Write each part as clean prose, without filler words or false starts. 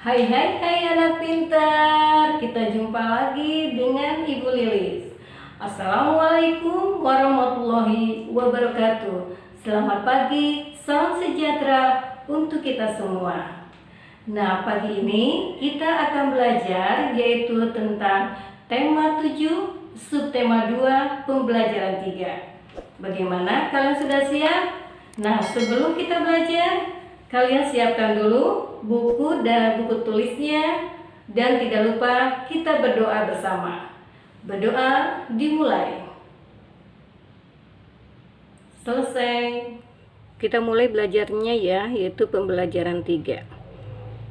Hai hai hai anak pintar, kita jumpa lagi dengan Ibu Lilis. Assalamualaikum warahmatullahi wabarakatuh. Selamat pagi, salam sejahtera untuk kita semua. Nah, pagi ini kita akan belajar yaitu tentang tema 7, subtema 2, pembelajaran 3. Bagaimana, kalian sudah siap? Nah, sebelum kita belajar, kalian siapkan dulu buku dan buku tulisnya, dan tidak lupa kita berdoa bersama. Berdoa dimulai. Selesai. Kita mulai belajarnya ya, yaitu pembelajaran 3.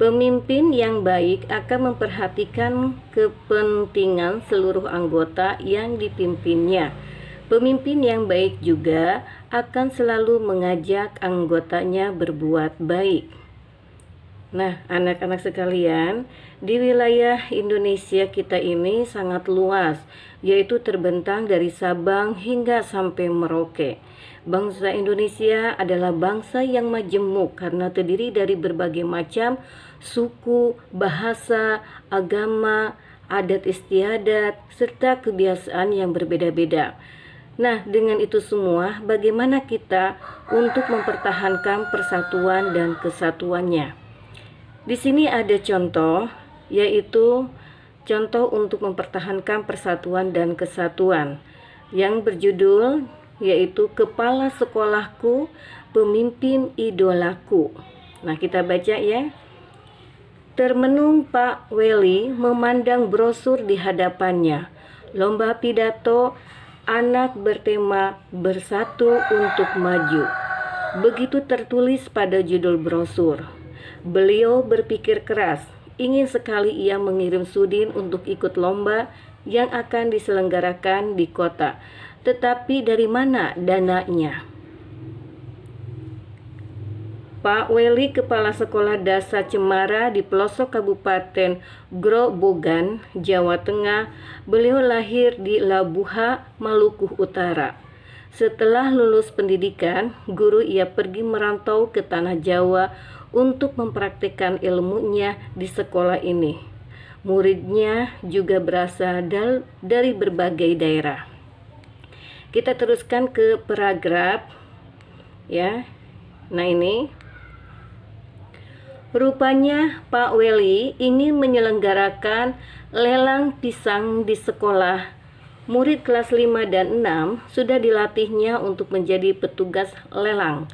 Pemimpin yang baik akan memperhatikan kepentingan seluruh anggota yang dipimpinnya. Pemimpin yang baik juga akan selalu mengajak anggotanya berbuat baik. Nah, anak-anak sekalian, di wilayah Indonesia kita ini sangat luas, yaitu terbentang dari Sabang hingga sampai Merauke. Bangsa Indonesia adalah bangsa yang majemuk karena terdiri dari berbagai macam suku, bahasa, agama, adat istiadat, serta kebiasaan yang berbeda-beda. Nah, dengan itu semua, bagaimana kita untuk mempertahankan persatuan dan kesatuannya? Di sini ada contoh, yaitu contoh untuk mempertahankan persatuan dan kesatuan yang berjudul yaitu Kepala Sekolahku, Pemimpin Idolaku. Nah, kita baca ya. Termenung Pak Weli memandang brosur di hadapannya. Lomba pidato anak bertema Bersatu untuk Maju. Begitu tertulis pada judul brosur. Beliau berpikir keras, ingin sekali ia mengirim Sudin untuk ikut lomba yang akan diselenggarakan di kota. Tetapi dari mana dananya? Pak Weli, Kepala Sekolah Dasar Cemara di pelosok Kabupaten Grobogan, Jawa Tengah, beliau lahir di Labuha, Maluku Utara. Setelah lulus pendidikan, guru ia pergi merantau ke tanah Jawa untuk mempraktikkan ilmunya di sekolah ini. Muridnya juga berasal dari berbagai daerah. Kita teruskan ke paragraf ya. Nah, ini rupanya Pak Weli ingin menyelenggarakan lelang pisang di sekolah. Murid kelas 5 dan 6 sudah dilatihnya untuk menjadi petugas lelang.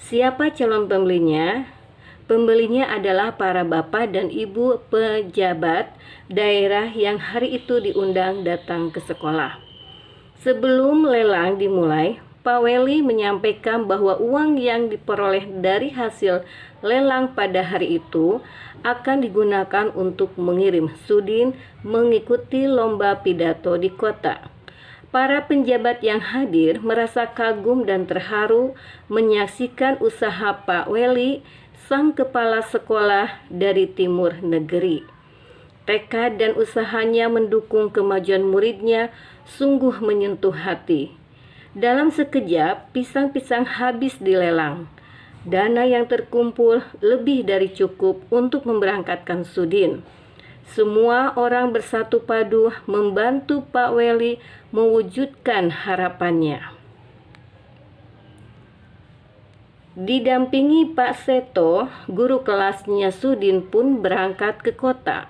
Siapa calon pembelinya? Pembelinya adalah para bapak dan ibu pejabat daerah yang hari itu diundang datang ke sekolah. Sebelum lelang dimulai, Pak Weli menyampaikan bahwa uang yang diperoleh dari hasil lelang pada hari itu akan digunakan untuk mengirim Sudin mengikuti lomba pidato di kota. Para penjabat yang hadir merasa kagum dan terharu menyaksikan usaha Pak Weli, sang kepala sekolah dari timur negeri. Tekad dan usahanya mendukung kemajuan muridnya sungguh menyentuh hati. Dalam sekejap, pisang-pisang habis dilelang. Dana yang terkumpul lebih dari cukup untuk memberangkatkan Sudin. Semua orang bersatu padu membantu Pak Weli mewujudkan harapannya. Didampingi Pak Seto, guru kelasnya Sudin pun berangkat ke kota.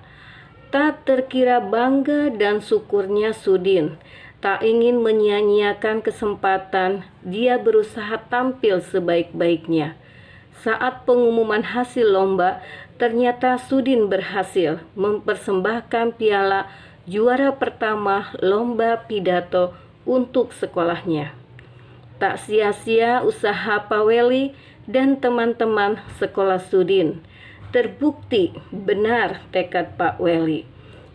Tak terkira bangga dan syukurnya Sudin. Tak ingin menyia-nyiakan kesempatan, dia berusaha tampil sebaik-baiknya. Saat pengumuman hasil lomba, ternyata Sudin berhasil mempersembahkan piala juara pertama lomba pidato untuk sekolahnya. Tak sia-sia usaha Pak Weli dan teman-teman sekolah Sudin. Terbukti benar tekad Pak Weli.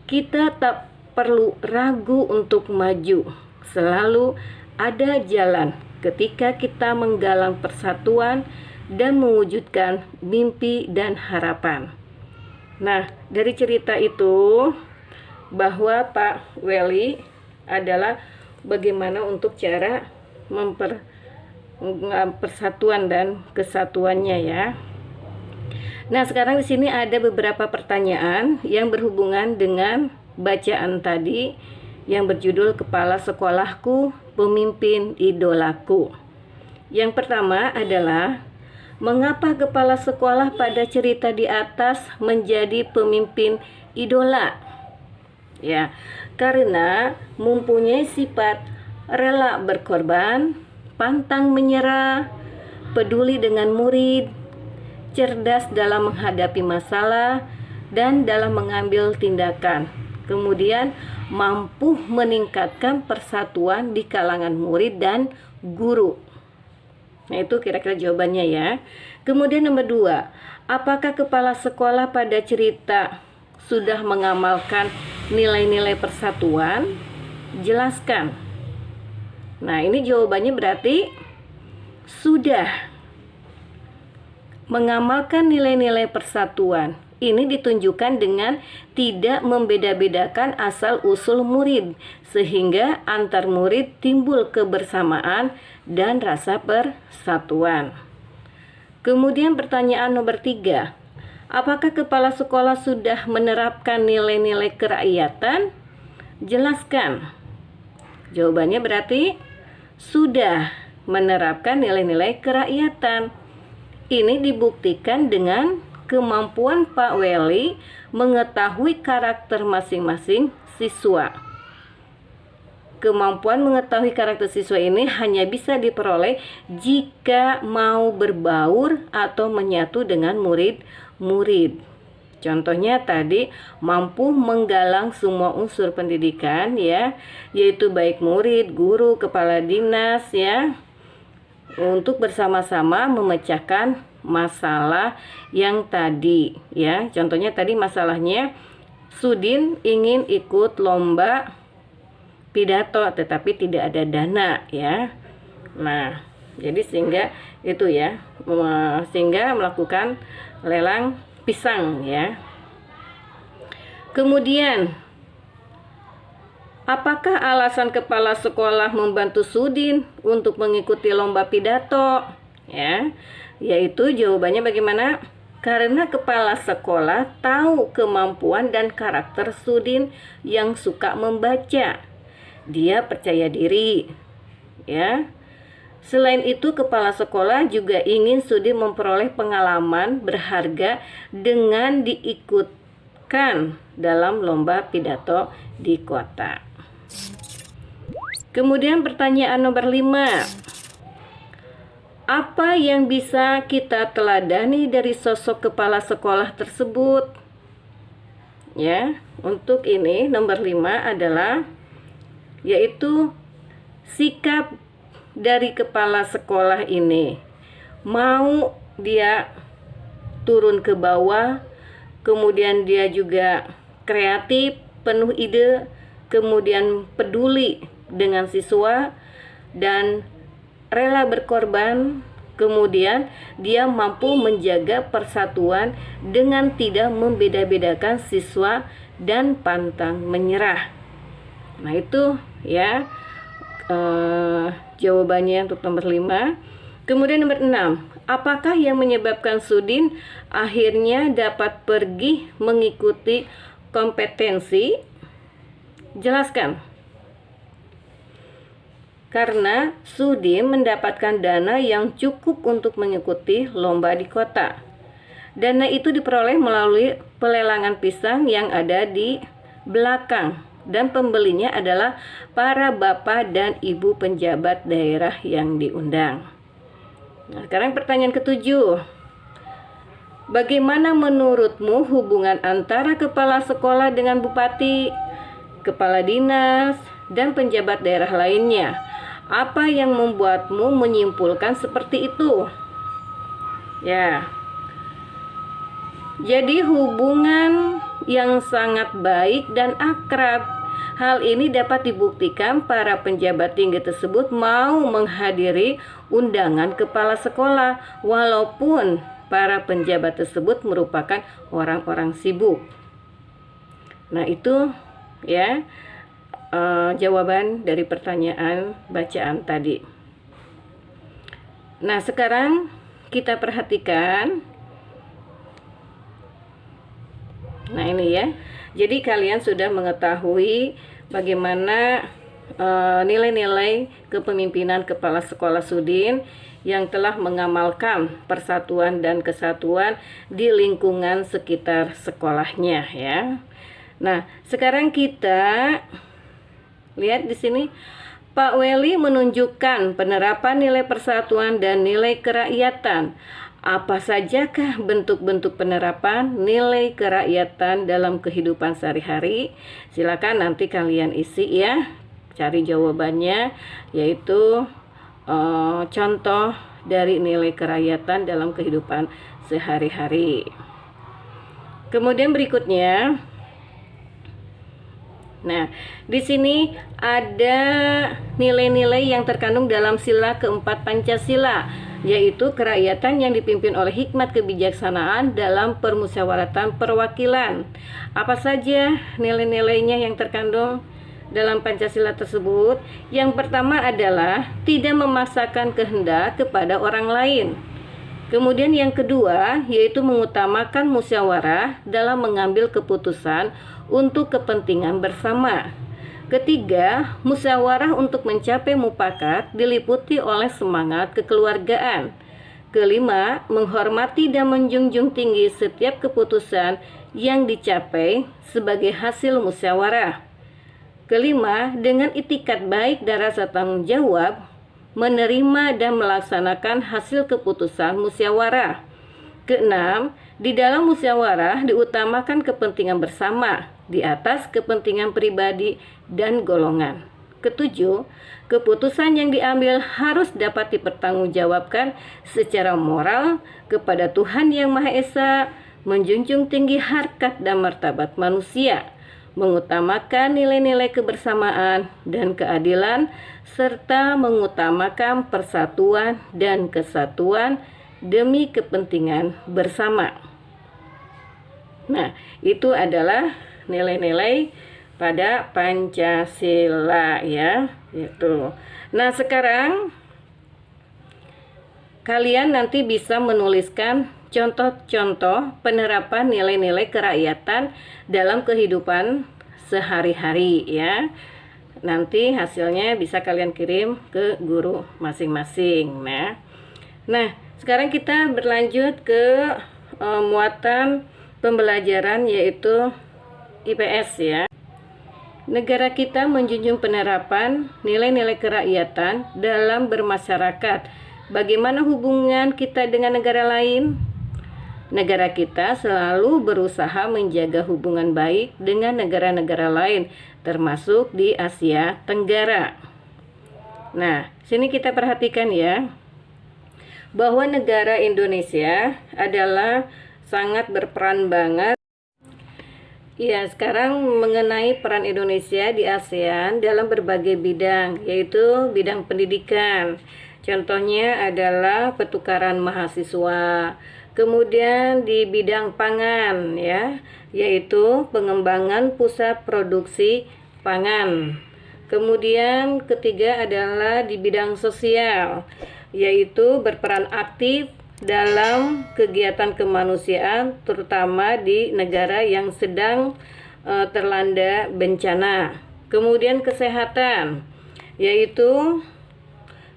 Kita tak perlu ragu untuk maju. Selalu ada jalan ketika kita menggalang persatuan dan mewujudkan mimpi dan harapan. Nah, dari cerita itu bahwa Pak Weli adalah bagaimana untuk cara persatuan dan kesatuannya ya. Nah, sekarang di sini ada beberapa pertanyaan yang berhubungan dengan bacaan tadi yang berjudul Kepala Sekolahku, Pemimpin Idolaku. Yang pertama adalah, mengapa kepala sekolah pada cerita di atas menjadi pemimpin idola? Ya, karena mempunyai sifat rela berkorban, pantang menyerah, peduli dengan murid, cerdas dalam menghadapi masalah, dan dalam mengambil tindakan. Kemudian mampu meningkatkan persatuan di kalangan murid dan guru. Nah, itu kira-kira jawabannya ya. Kemudian nomor 2, apakah kepala sekolah pada cerita sudah mengamalkan nilai-nilai persatuan? Jelaskan. Nah, ini jawabannya berarti sudah mengamalkan nilai-nilai persatuan. Ini ditunjukkan dengan tidak membeda-bedakan asal-usul murid, sehingga antar murid timbul kebersamaan dan rasa persatuan. Kemudian pertanyaan nomor 3, apakah kepala sekolah sudah menerapkan nilai-nilai kerakyatan? Jelaskan. Jawabannya berarti sudah menerapkan nilai-nilai kerakyatan. Ini dibuktikan dengan kemampuan Pak Weli mengetahui karakter masing-masing siswa. Kemampuan mengetahui karakter siswa ini hanya bisa diperoleh jika mau berbaur atau menyatu dengan murid-murid. Contohnya tadi, mampu menggalang semua unsur pendidikan ya, yaitu baik murid, guru, kepala dinas ya, untuk bersama-sama memecahkan masalah yang tadi ya. Contohnya tadi masalahnya, Sudin ingin ikut lomba pidato tetapi tidak ada dana ya. Nah, jadi sehingga itu ya, sehingga melakukan lelang pisang ya. Kemudian, apakah alasan kepala sekolah membantu Sudin untuk mengikuti lomba pidato? Ya, yaitu jawabannya bagaimana? Karena kepala sekolah tahu kemampuan dan karakter Sudin yang suka membaca. Dia percaya diri. Ya. Selain itu, kepala sekolah juga ingin Sudin memperoleh pengalaman berharga dengan diikutkan dalam lomba pidato di kota. Kemudian pertanyaan nomor 5. Apa yang bisa kita teladani dari sosok kepala sekolah tersebut? Ya, untuk ini nomor 5 adalah yaitu sikap dari kepala sekolah ini. Mau dia turun ke bawah, kemudian dia juga kreatif, penuh ide, kemudian peduli dengan siswa dan rela berkorban, kemudian dia mampu menjaga persatuan dengan tidak membeda-bedakan siswa dan pantang menyerah. Nah, itu ya jawabannya untuk nomor 5. Kemudian nomor 6, apakah yang menyebabkan Sudin akhirnya dapat pergi mengikuti kompetensi? Jelaskan. Karena Sudin mendapatkan dana yang cukup untuk mengikuti lomba di kota. Dana itu diperoleh melalui pelelangan pisang yang ada di belakang, dan pembelinya adalah para bapak dan ibu penjabat daerah yang diundang. Nah, sekarang pertanyaan ke-7. Bagaimana menurutmu hubungan antara kepala sekolah dengan bupati, kepala dinas, dan penjabat daerah lainnya? Apa yang membuatmu menyimpulkan seperti itu? Ya. Jadi hubungan yang sangat baik dan akrab. Hal ini dapat dibuktikan para penjabat tinggi tersebut mau menghadiri undangan kepala sekolah walaupun para penjabat tersebut merupakan orang-orang sibuk. Nah, itu ya jawaban dari pertanyaan bacaan tadi. Nah, sekarang kita perhatikan Nah ini ya, jadi kalian sudah mengetahui bagaimana nilai-nilai kepemimpinan Kepala Sekolah Sudin yang telah mengamalkan persatuan dan kesatuan di lingkungan sekitar sekolahnya ya. Nah, sekarang kita lihat di sini Pak Weli menunjukkan penerapan nilai persatuan dan nilai kerakyatan. Apa sajakah bentuk-bentuk penerapan nilai kerakyatan dalam kehidupan sehari-hari? Silakan nanti kalian isi ya, cari jawabannya, yaitu contoh dari nilai kerakyatan dalam kehidupan sehari-hari. Kemudian berikutnya, nah, di sini ada nilai-nilai yang terkandung dalam sila keempat Pancasila, yaitu kerakyatan yang dipimpin oleh hikmat kebijaksanaan dalam permusyawaratan perwakilan. Apa saja nilai-nilainya yang terkandung dalam Pancasila tersebut? Yang pertama adalah tidak memaksakan kehendak kepada orang lain. Kemudian yang kedua yaitu mengutamakan musyawarah dalam mengambil keputusan untuk kepentingan bersama. Ketiga, musyawarah untuk mencapai mufakat diliputi oleh semangat kekeluargaan. Kelima, menghormati dan menjunjung tinggi setiap keputusan yang dicapai sebagai hasil musyawarah. Kelima, dengan itikat baik dan rasa tanggung jawab, menerima dan melaksanakan hasil keputusan musyawarah. Keenam, di dalam musyawarah diutamakan kepentingan bersama di atas kepentingan pribadi dan golongan. Ketujuh, keputusan yang diambil harus dapat dipertanggungjawabkan secara moral kepada Tuhan Yang Maha Esa, menjunjung tinggi harkat dan martabat manusia, mengutamakan nilai-nilai kebersamaan dan keadilan, serta mengutamakan persatuan dan kesatuan demi kepentingan bersama. Nah, itu adalah nilai-nilai pada Pancasila ya, itu. Nah, sekarang kalian nanti bisa menuliskan contoh-contoh penerapan nilai-nilai kerakyatan dalam kehidupan sehari-hari ya. Nanti hasilnya bisa kalian kirim ke guru masing-masing. Nah, sekarang kita berlanjut ke muatan pembelajaran yaitu IPS ya. Negara kita menjunjung penerapan nilai-nilai kerakyatan dalam bermasyarakat. Bagaimana hubungan kita dengan negara lain? Negara kita selalu berusaha menjaga hubungan baik dengan negara-negara lain, termasuk di Asia Tenggara. Nah, sini kita perhatikan ya, bahwa negara Indonesia adalah sangat berperan banget. Ya, sekarang mengenai peran Indonesia di ASEAN dalam berbagai bidang, yaitu bidang pendidikan. Contohnya adalah pertukaran mahasiswa. Kemudian di bidang pangan ya, yaitu pengembangan pusat produksi pangan. Kemudian ketiga adalah di bidang sosial, yaitu berperan aktif dalam kegiatan kemanusiaan, terutama di negara yang sedang terlanda bencana. Kemudian kesehatan, yaitu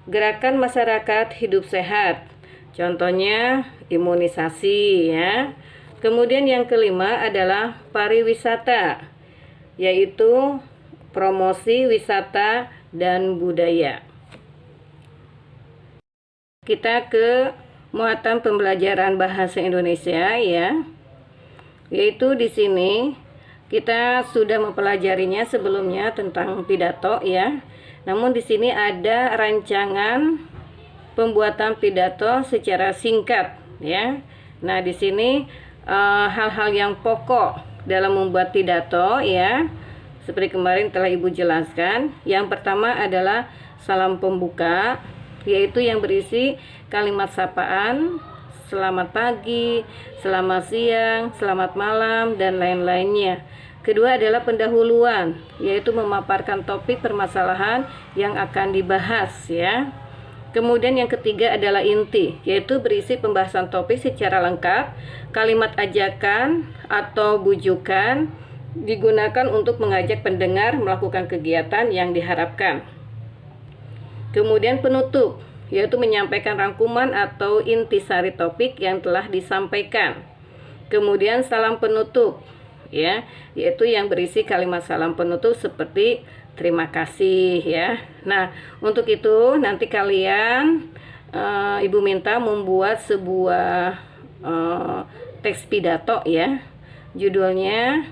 gerakan masyarakat hidup sehat, contohnya imunisasi ya. Kemudian yang kelima adalah pariwisata, yaitu promosi wisata dan budaya. Kita ke muatan pembelajaran bahasa Indonesia ya, yaitu di sini kita sudah mempelajarinya sebelumnya tentang pidato ya. Namun di sini ada rancangan pembuatan pidato secara singkat ya. Nah, di sini hal-hal yang pokok dalam membuat pidato ya, seperti kemarin telah Ibu jelaskan. Yang pertama adalah salam pembuka, yaitu yang berisi kalimat sapaan, selamat pagi, selamat siang, selamat malam, dan lain-lainnya. Kedua adalah pendahuluan, yaitu memaparkan topik permasalahan yang akan dibahas ya. Kemudian yang ketiga adalah inti, yaitu berisi pembahasan topik secara lengkap. Kalimat ajakan atau bujukan digunakan untuk mengajak pendengar melakukan kegiatan yang diharapkan. Kemudian penutup, yaitu menyampaikan rangkuman atau intisari topik yang telah disampaikan. Kemudian salam penutup, ya, yaitu yang berisi kalimat salam penutup seperti terima kasih, ya. Nah, untuk itu nanti kalian Ibu minta membuat sebuah teks pidato, ya. Judulnya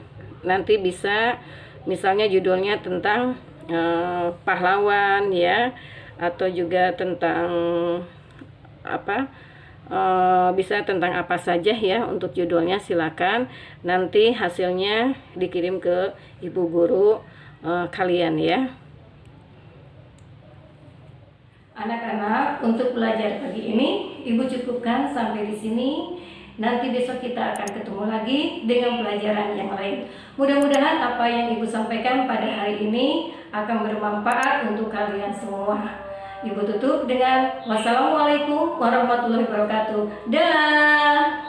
nanti bisa misalnya judulnya tentang pahlawan, ya, atau juga tentang apa, bisa tentang apa saja, ya. Untuk judulnya silakan nanti hasilnya dikirim ke ibu guru kalian, ya. Anak-anak, untuk belajar pagi ini Ibu cukupkan sampai di sini. Nanti besok kita akan ketemu lagi dengan pelajaran yang lain. Mudah-mudahan apa yang Ibu sampaikan pada hari ini akan bermanfaat untuk kalian semua. Ibu tutup dengan wassalamualaikum warahmatullahi wabarakatuh. Dah.